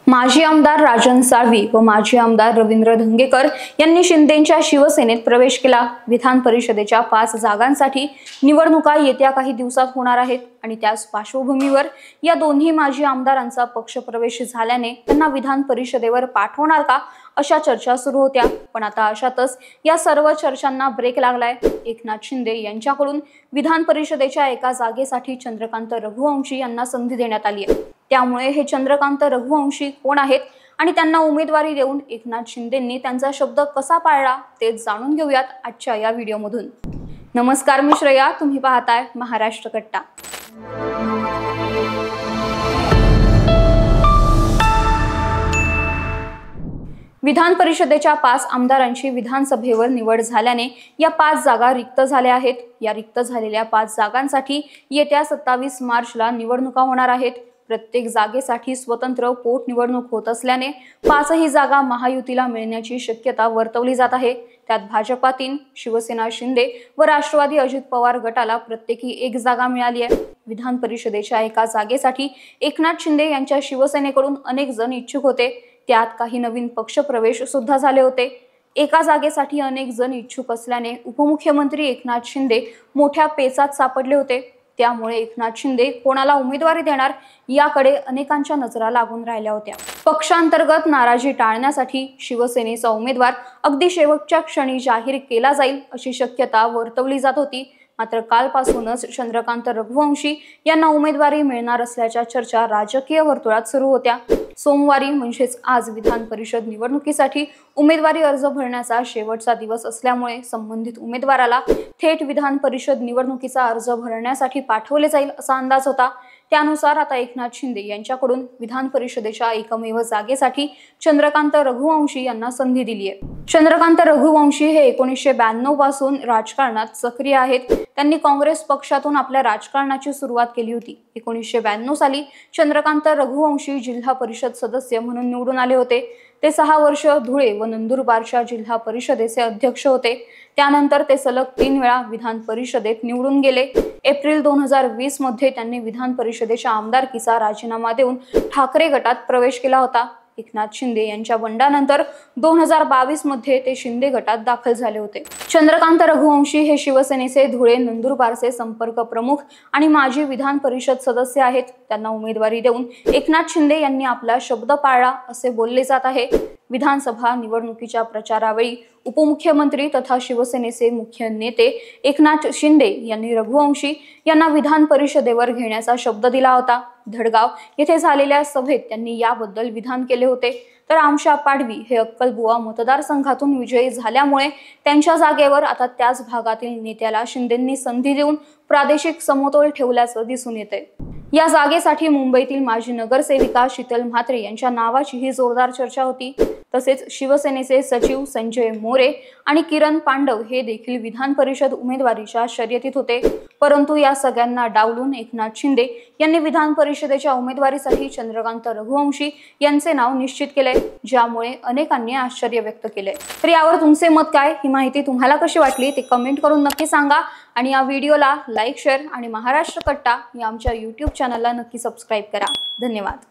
माजी आमदार राजन साळवी व माजी आमदार रवींद्र धंगेकर यांनी शिंदेंच्या शिवसेनेत प्रवेश केला। विधान परिषदेच्या 5 जागांसाठी निवडणुका येत्या काही दिवसात होणार आहेत आणि त्याच पार्श्वभूमीवर या दोन्ही माजी आमदारांचा पक्षप्रवेश झाल्याने त्यांना विधान परिषदेवर पाठवणार का अशा चर्चा सुरू होत्या। पण आता अशातच या सर्व चर्चांना ब्रेक लागलाय। एकनाथ शिंदे यांच्याकडून विधान परिषदेच्या एका जागेसाठी चंद्रकांत रघुवंशी यांना संधी देण्यात आली आहे। त्यामुळे हे चंद्रकांत रघुवंशी कोण आहेत आणि त्यांना उमेदवारी देऊन एकनाथ शिंदेंनी त्यांचा शब्द कसा पाळला ते जाणून घेऊयात आजच्या या व्हिडिओमधून। नमस्कार, मी श्रेया, तुम्ही पाहताय महाराष्ट्र कट्टा। विधान परिषदेच्या 5 आमदारांची विधानसभेवर निवड झाल्याने या 5 जागा रिक्त झाल्या आहेत। या रिक्त झालेल्या 5 जागांसाठी येत्या 27 मार्चला निवडणुका होणार आहेत। प्रत्येक जागेसाठी स्वतंत्र पोटनिवडणूक होत असल्याने 5ही जागा महायुतीला मिळण्याची शक्यता वर्तवली जात आहे। त्यात भाजपा 3, शिवसेना शिंदे व राष्ट्रवादी अजित पवार गटाला प्रत्येकी 1 जागा मिळाली आहे। विधान परिषदेच्या एका जागेसाठी एकनाथ शिंदे यांच्या शिवसेनेकडून अनेक जण इच्छुक होते। त्यात काही नवीन पक्षप्रवेश सुद्धा झाले होते। एका जागेसाठी अनेक जण इच्छुक असल्याने उपमुख्यमंत्री एकनाथ शिंदे मोठ्या पेचात सापडले होते। त्यामुळे एकनाथ शिंदे कोणाला उमेदवारी देणार याकडे अनेकांच्या नजरा लागून राहिल्या होत्या। पक्षांतर्गत नाराजी टाळण्यासाठी शिवसेनेचा उमेदवार अगदी शेवटच्या क्षणी जाहीर केला जाईल अशी शक्यता वर्तवली जात होती। मात्र कालपासूनच चंद्रकांत रघुवंशी यांना उमेदवारी मिळणार असल्याच्या चर्चा राजकीय वर्तुळात सुरू होत्या। सोमवारी म्हणजेच आज विधान परिषद निवडणुकीसाठी उमेदवारी अर्ज भरण्याचा शेवटचा दिवस असल्यामुळे संबंधित उमेदवाराला थेट विधान परिषद निवडणुकीचा अर्ज भरण्यासाठी पाठवले जाईल असा अंदाज होता। त्यानुसार आता एकनाथ शिंदे यांच्याकडून विधान परिषदेच्या एकमेव जागेसाठी चंद्रकांत रघुवंशी यांना संधी दिली आहे। चंद्रकांत रघुवंशी हे 1992 पासून राजकारणात सक्रिय आहेत। त्यांनी काँग्रेस पक्षातून आपल्या राजकारणाची सुरुवात केली होती। 1992 साली चंद्रकांत रघुवंशी जिल्हा परिषद सदस्य म्हणून निवडून आले होते। ते 6 वर्ष धुळे व नंदुरबारच्या जिल्हा परिषदेचे अध्यक्ष होते। त्यानंतर ते सलग 3 वेळा विधान परिषदेत निवडून गेले। एप्रिल 2020 मध्ये त्यांनी विधान परिषदेच्या आमदारकीचा राजीनामा देऊन ठाकरे गटात प्रवेश केला होता। एकनाथ शिंदे यांच्या बंडानंतर 2022 मध्ये ते शिंदे गटात दाखल झाले होते। चंद्रकांत रघुवंशी हे शिवसेनेचे धुळे नंदुरबारचे संपर्क प्रमुख आणि माजी विधान परिषद सदस्य आहेत। त्यांना उमेदवारी देऊन एकनाथ शिंदे यांनी आपला शब्द पाळला असे बोलले जात आहे। विधानसभा निवडणुकीच्या प्रचारावेळी उपमुख्यमंत्री तथा शिवसेनेचे मुख्य नेते एकनाथ शिंदे यांनी रघुवंशी यांना विधान परिषदेवर घेण्याचा शब्द दिला होता। धडगाव येथे झालेल्या सभेत त्यांनी याबद्दल विधान केले होते। तर आमशा पाडवी हे अक्कलबुवा मतदारसंघातून विजयी झाल्यामुळे त्यांच्या जागेवर आता त्याच भागातील नेत्याला शिंदेंनी संधी देऊन प्रादेशिक समतोल ठेवल्याचं दिसून येते। या जागेसाठी मुंबईतील माजी नगरसेविका शीतल म्हात्रे यांच्या नावाचीही जोरदार चर्चा होती। तसेच शिवसेनेचे सचिव संजय मोरे आणि किरण पांडव हे देखील विधान परिषद उमेदवारीच्या शर्यतीत होते। परंतु या सगळ्यांना डावलून एकनाथ शिंदे यांनी विधान परिषदेच्या उमेदवारीसाठी चंद्रकांत रघुवंशी यांचे नाव निश्चित केले, ज्यामुळे अनेकांनी आश्चर्य व्यक्त केले। तर यावर तुमचे मत काय? ही माहिती तुम्हाला कशी वाटली ते कमेंट करून नक्की सांगा आणि या व्हिडिओला लाईक, शेअर आणि महाराष्ट्र कट्टा या आमच्या YouTube चॅनलला नक्की सबस्क्राईब करा। धन्यवाद।